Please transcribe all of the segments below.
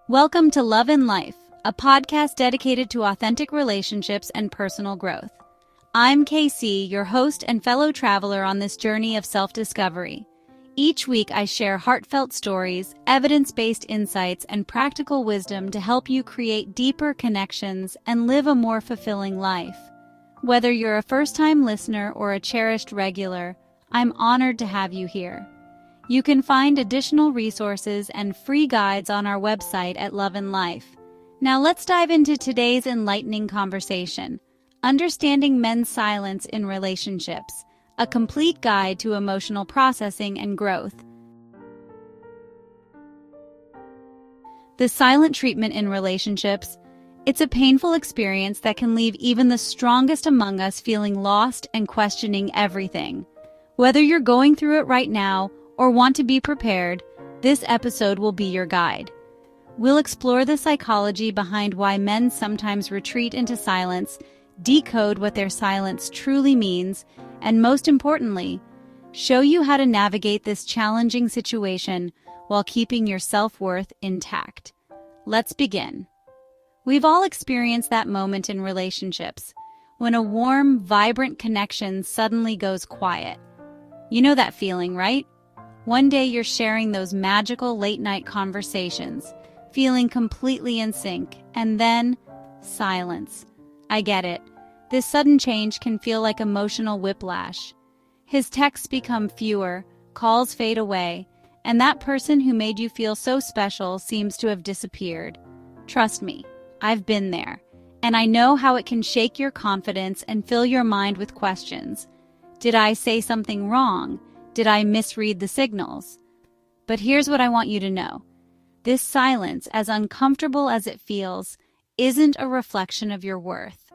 Welcome to Love and Life, a podcast dedicated to authentic relationships and personal growth. I'm KC, your host and fellow traveler on this journey of self-discovery. Each week, I share heartfelt stories, evidence-based insights, and practical wisdom to help you create deeper connections and live a more fulfilling life. Whether you're a first-time listener or a cherished regular, I'm honored to have you here. You can find additional resources and free guides on our website at Love and Life. Now let's dive into today's enlightening conversation, Understanding Men's Silence in Relationships, a complete guide to emotional processing and growth. The silent treatment in relationships. It's a painful experience that can leave even the strongest among us feeling lost and questioning everything. Whether you're going through it right now or want to be prepared, this episode will be your guide. We'll explore the psychology behind why men sometimes retreat into silence, decode what their silence truly means, and most importantly, show you how to navigate this challenging situation while keeping your self-worth intact. Let's begin. We've all experienced that moment in relationships, when a warm, vibrant connection suddenly goes quiet. You know that feeling, right? One day you're sharing those magical late-night conversations, feeling completely in sync, and then silence. I get it. This sudden change can feel like emotional whiplash. His texts become fewer, calls fade away, and that person who made you feel so special seems to have disappeared. Trust me, I've been there, and I know how it can shake your confidence and fill your mind with questions. Did I say something wrong? Did I misread the signals? But here's what I want you to know. This silence, as uncomfortable as it feels, isn't a reflection of your worth.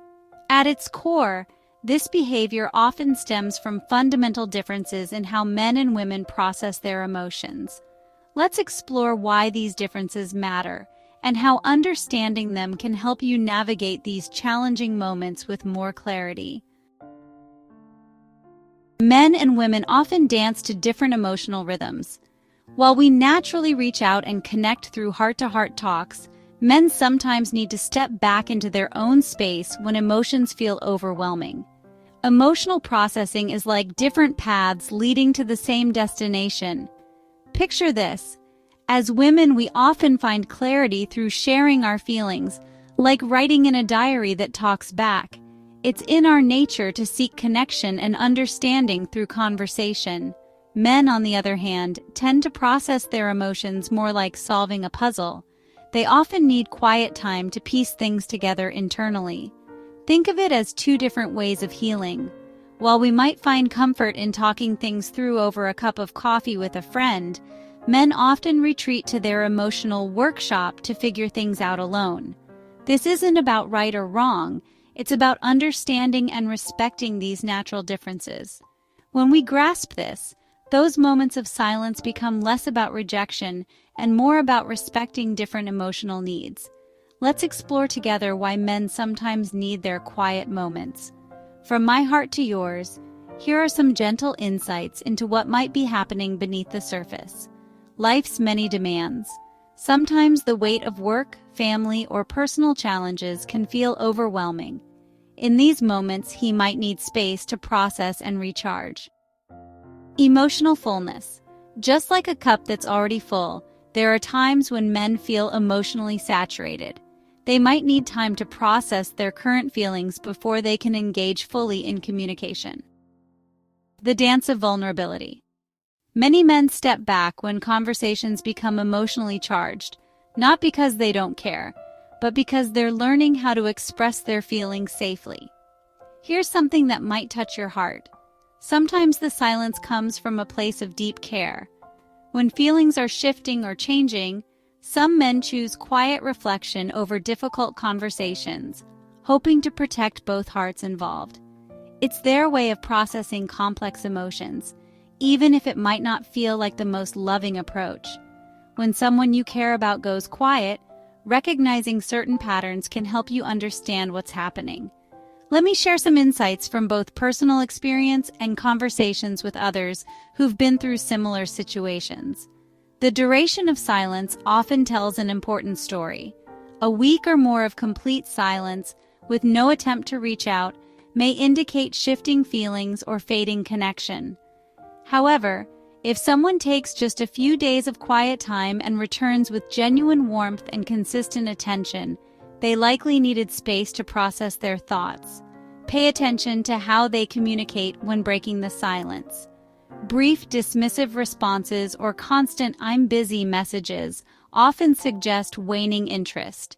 At its core, this behavior often stems from fundamental differences in how men and women process their emotions. Let's explore why these differences matter and how understanding them can help you navigate these challenging moments with more clarity. Men and women often dance to different emotional rhythms. While we naturally reach out and connect through heart-to-heart talks, men sometimes need to step back into their own space when emotions feel overwhelming. Emotional processing is like different paths leading to the same destination. Picture this. As women, we often find clarity through sharing our feelings, like writing in a diary that talks back. It's in our nature to seek connection and understanding through conversation. Men, on the other hand, tend to process their emotions more like solving a puzzle. They often need quiet time to piece things together internally. Think of it as two different ways of healing. While we might find comfort in talking things through over a cup of coffee with a friend, men often retreat to their emotional workshop to figure things out alone. This isn't about right or wrong. It's about understanding and respecting these natural differences. When we grasp this, those moments of silence become less about rejection and more about respecting different emotional needs. Let's explore together why men sometimes need their quiet moments. From my heart to yours, here are some gentle insights into what might be happening beneath the surface. Life's many demands. Sometimes the weight of work, family, or personal challenges can feel overwhelming. In these moments, he might need space to process and recharge. Emotional fullness. Just like a cup that's already full, there are times when men feel emotionally saturated. They might need time to process their current feelings before they can engage fully in communication. The dance of vulnerability. Many men step back when conversations become emotionally charged, not because they don't care, but because they're learning how to express their feelings safely. Here's something that might touch your heart. Sometimes the silence comes from a place of deep care. When feelings are shifting or changing, some men choose quiet reflection over difficult conversations, hoping to protect both hearts involved. It's their way of processing complex emotions, even if it might not feel like the most loving approach. When someone you care about goes quiet, recognizing certain patterns can help you understand what's happening. Let me share some insights from both personal experience and conversations with others who've been through similar situations. The duration of silence often tells an important story. A week or more of complete silence, with no attempt to reach out, may indicate shifting feelings or fading connection. However, if someone takes just a few days of quiet time and returns with genuine warmth and consistent attention, they likely needed space to process their thoughts. Pay attention to how they communicate when breaking the silence. Brief, dismissive responses or constant "I'm busy" messages often suggest waning interest.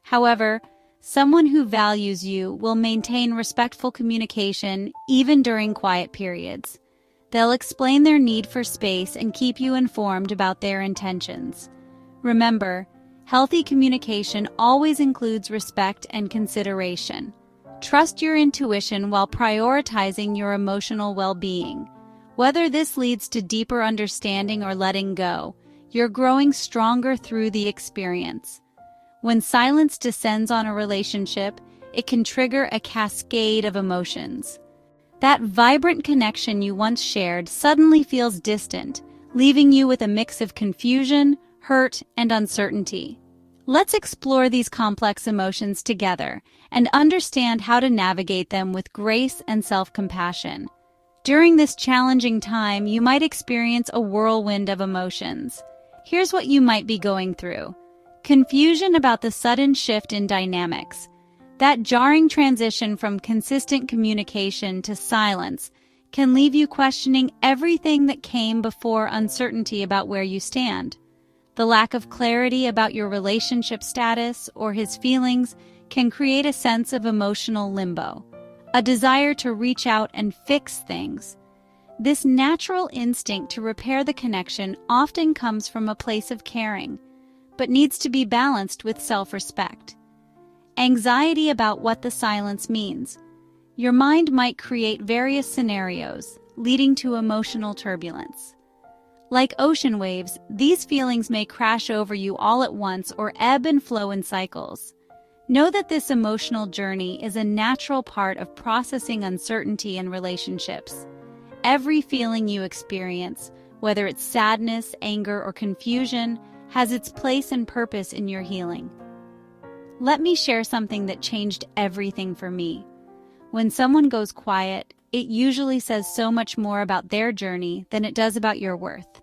However, someone who values you will maintain respectful communication even during quiet periods. They'll explain their need for space and keep you informed about their intentions. Remember, healthy communication always includes respect and consideration. Trust your intuition while prioritizing your emotional well-being. Whether this leads to deeper understanding or letting go, you're growing stronger through the experience. When silence descends on a relationship, it can trigger a cascade of emotions. That vibrant connection you once shared suddenly feels distant, leaving you with a mix of confusion, hurt, and uncertainty. Let's explore these complex emotions together and understand how to navigate them with grace and self-compassion. During this challenging time, you might experience a whirlwind of emotions. Here's what you might be going through. Confusion about the sudden shift in dynamics. That jarring transition from consistent communication to silence can leave you questioning everything that came before. Uncertainty about where you stand. The lack of clarity about your relationship status or his feelings can create a sense of emotional limbo, a desire to reach out and fix things. This natural instinct to repair the connection often comes from a place of caring, but needs to be balanced with self-respect. Anxiety about what the silence means. Your mind might create various scenarios, leading to emotional turbulence. Like ocean waves, these feelings may crash over you all at once or ebb and flow in cycles. Know that this emotional journey is a natural part of processing uncertainty in relationships. Every feeling you experience, whether it's sadness, anger, or confusion, has its place and purpose in your healing. Let me share something that changed everything for me. When someone goes quiet, it usually says so much more about their journey than it does about your worth.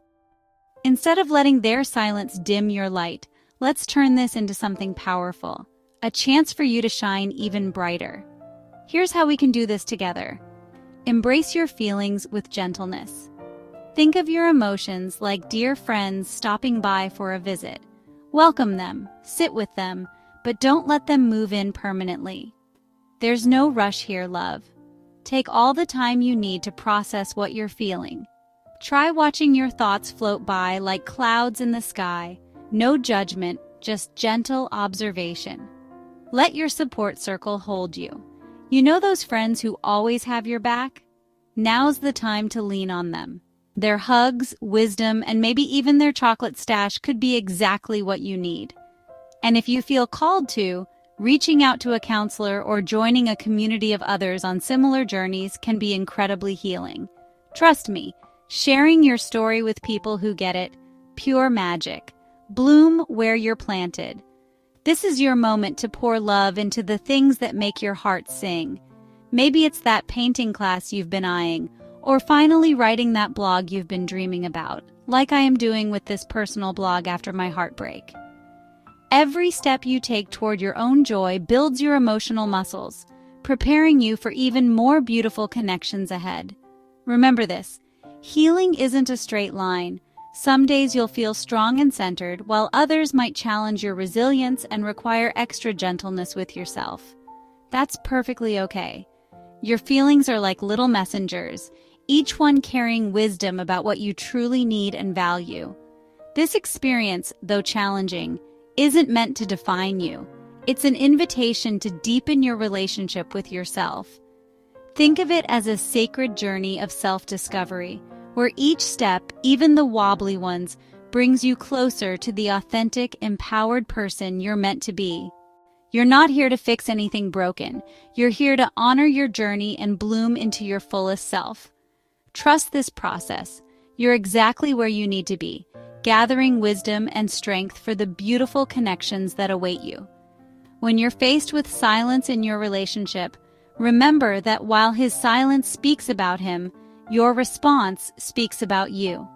Instead of letting their silence dim your light, let's turn this into something powerful, a chance for you to shine even brighter. Here's how we can do this together. Embrace your feelings with gentleness. Think of your emotions like dear friends stopping by for a visit. Welcome them, sit with them, but don't let them move in permanently. There's no rush here, love. Take all the time you need to process what you're feeling. Try watching your thoughts float by like clouds in the sky. No judgment, just gentle observation. Let your support circle hold you. You know those friends who always have your back? Now's the time to lean on them. Their hugs, wisdom, and maybe even their chocolate stash could be exactly what you need. And if you feel called to, reaching out to a counselor or joining a community of others on similar journeys can be incredibly healing. Trust me, sharing your story with people who get it, pure magic. Bloom where you're planted. This is your moment to pour love into the things that make your heart sing. Maybe it's that painting class you've been eyeing, or finally writing that blog you've been dreaming about, like I am doing with this personal blog after my heartbreak. Every step you take toward your own joy builds your emotional muscles, preparing you for even more beautiful connections ahead. Remember this, healing isn't a straight line. Some days you'll feel strong and centered, while others might challenge your resilience and require extra gentleness with yourself. That's perfectly okay. Your feelings are like little messengers, each one carrying wisdom about what you truly need and value. This experience, though challenging, isn't meant to define you. It's an invitation to deepen your relationship with yourself. Think of it as a sacred journey of self-discovery, where each step, even the wobbly ones, brings you closer to the authentic, empowered person you're meant to be. You're not here to fix anything broken. You're here to honor your journey and bloom into your fullest self. Trust this process. You're exactly where you need to be, gathering wisdom and strength for the beautiful connections that await you. When you're faced with silence in your relationship, remember that while his silence speaks about him, your response speaks about you.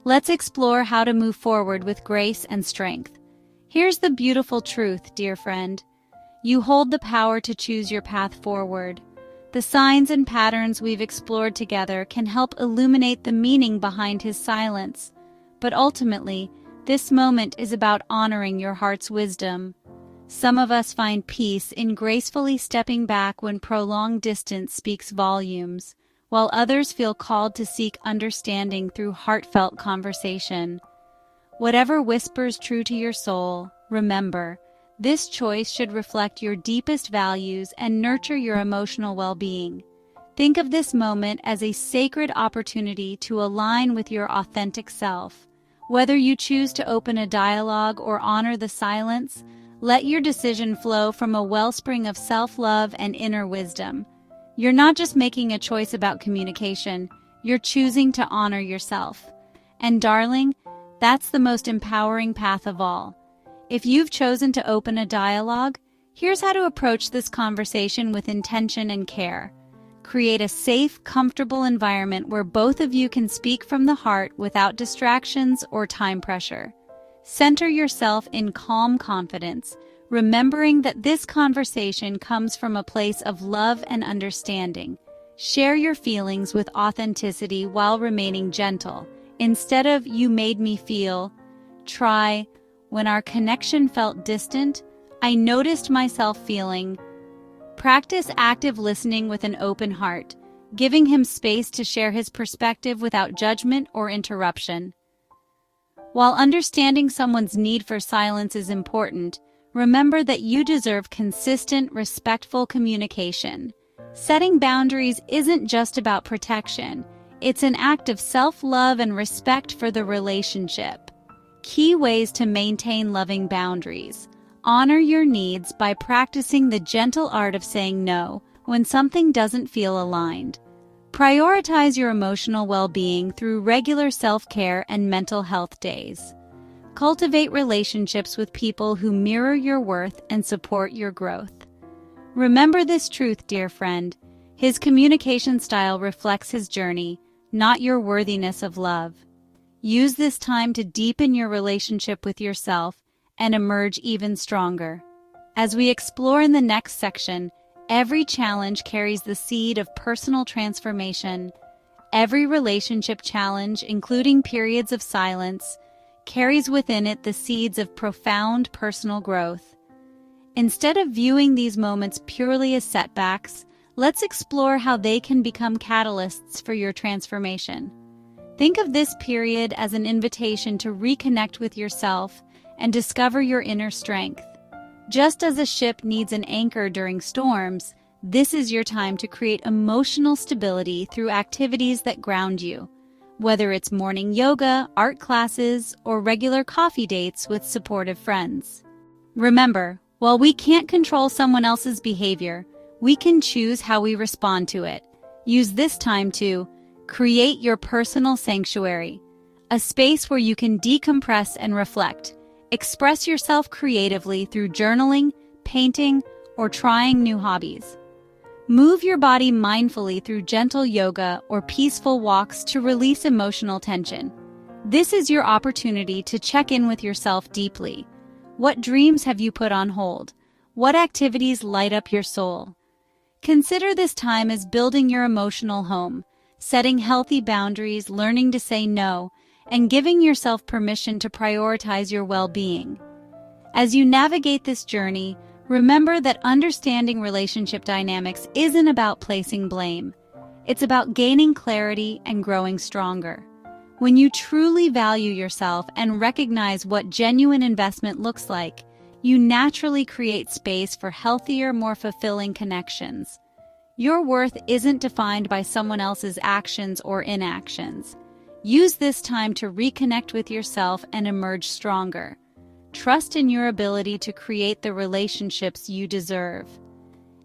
Let's explore how to move forward with grace and strength. Here's the beautiful truth, dear friend. You hold the power to choose your path forward. The signs and patterns we've explored together can help illuminate the meaning behind his silence. But ultimately, this moment is about honoring your heart's wisdom. Some of us find peace in gracefully stepping back when prolonged distance speaks volumes, while others feel called to seek understanding through heartfelt conversation. Whatever whispers true to your soul, remember, this choice should reflect your deepest values and nurture your emotional well-being. Think of this moment as a sacred opportunity to align with your authentic self. Whether you choose to open a dialogue or honor the silence, let your decision flow from a wellspring of self-love and inner wisdom. You're not just making a choice about communication, you're choosing to honor yourself. And darling, that's the most empowering path of all. If you've chosen to open a dialogue, here's how to approach this conversation with intention and care. Create a safe, comfortable environment where both of you can speak from the heart without distractions or time pressure. Center yourself in calm confidence, remembering that this conversation comes from a place of love and understanding. Share your feelings with authenticity while remaining gentle. Instead of "you made me feel," try "when our connection felt distant, I noticed myself feeling." Practice active listening with an open heart, giving him space to share his perspective without judgment or interruption. While understanding someone's need for silence is important, remember that you deserve consistent, respectful communication. Setting boundaries isn't just about protection. It's an act of self-love and respect for the relationship. Key ways to maintain loving boundaries. Honor your needs by practicing the gentle art of saying no when something doesn't feel aligned. Prioritize your emotional well-being through regular self-care and mental health days. Cultivate relationships with people who mirror your worth and support your growth. Remember this truth, dear friend. His communication style reflects his journey, not your worthiness of love. Use this time to deepen your relationship with yourself and emerge even stronger. As we explore in the next section, every challenge carries the seed of personal transformation. Every relationship challenge, including periods of silence, carries within it the seeds of profound personal growth. Instead of viewing these moments purely as setbacks, let's explore how they can become catalysts for your transformation. Think of this period as an invitation to reconnect with yourself and discover your inner strength. Just as a ship needs an anchor during storms, this is your time to create emotional stability through activities that ground you. Whether it's morning yoga, art classes, or regular coffee dates with supportive friends. Remember, while we can't control someone else's behavior, we can choose how we respond to it. Use this time to create your personal sanctuary, a space where you can decompress and reflect. Express yourself creatively through journaling, painting, or trying new hobbies. Move your body mindfully through gentle yoga or peaceful walks to release emotional tension. This is your opportunity to check in with yourself deeply. What dreams have you put on hold? What activities light up your soul? Consider this time as building your emotional home, setting healthy boundaries, learning to say no, and giving yourself permission to prioritize your well-being. As you navigate this journey, remember that understanding relationship dynamics isn't about placing blame. It's about gaining clarity and growing stronger. When you truly value yourself and recognize what genuine investment looks like, you naturally create space for healthier, more fulfilling connections. Your worth isn't defined by someone else's actions or inactions. Use this time to reconnect with yourself and emerge stronger. Trust in your ability to create the relationships you deserve.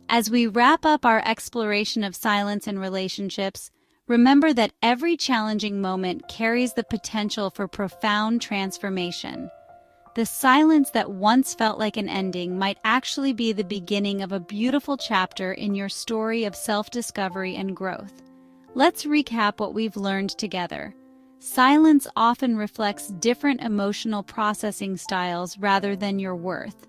As we wrap up our exploration of silence in relationships, remember that every challenging moment carries the potential for profound transformation. The silence that once felt like an ending might actually be the beginning of a beautiful chapter in your story of self-discovery and growth. Let's recap what we've learned together. Silence often reflects different emotional processing styles rather than your worth.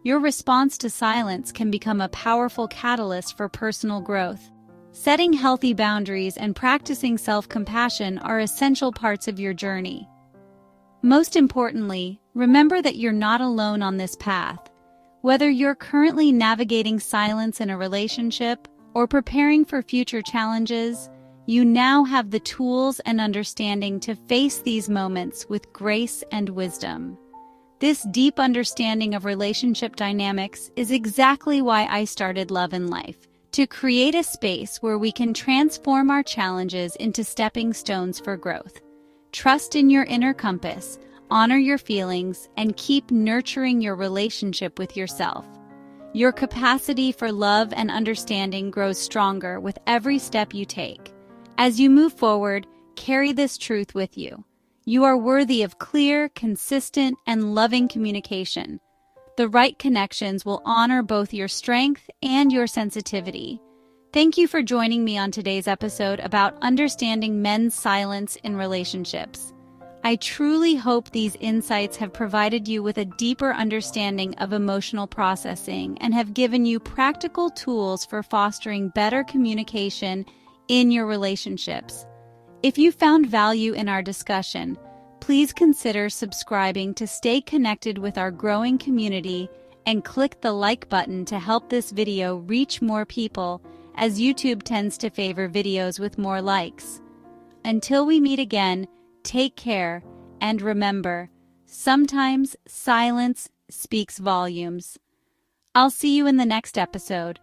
Your response to silence can become a powerful catalyst for personal growth. Setting healthy boundaries and practicing self-compassion are essential parts of your journey. Most importantly, remember that you're not alone on this path. Whether you're currently navigating silence in a relationship or preparing for future challenges, you now have the tools and understanding to face these moments with grace and wisdom. This deep understanding of relationship dynamics is exactly why I started Love and Life, to create a space where we can transform our challenges into stepping stones for growth. Trust in your inner compass, honor your feelings, and keep nurturing your relationship with yourself. Your capacity for love and understanding grows stronger with every step you take. As you move forward, carry this truth with you. You are worthy of clear, consistent, and loving communication. The right connections will honor both your strength and your sensitivity. Thank you for joining me on today's episode about understanding men's silence in relationships. I truly hope these insights have provided you with a deeper understanding of emotional processing and have given you practical tools for fostering better communication in your relationships. If you found value in our discussion, please consider subscribing to stay connected with our growing community and click the like button to help this video reach more people, as YouTube tends to favor videos with more likes. Until we meet again, take care, and remember, sometimes silence speaks volumes. I'll see you in the next episode.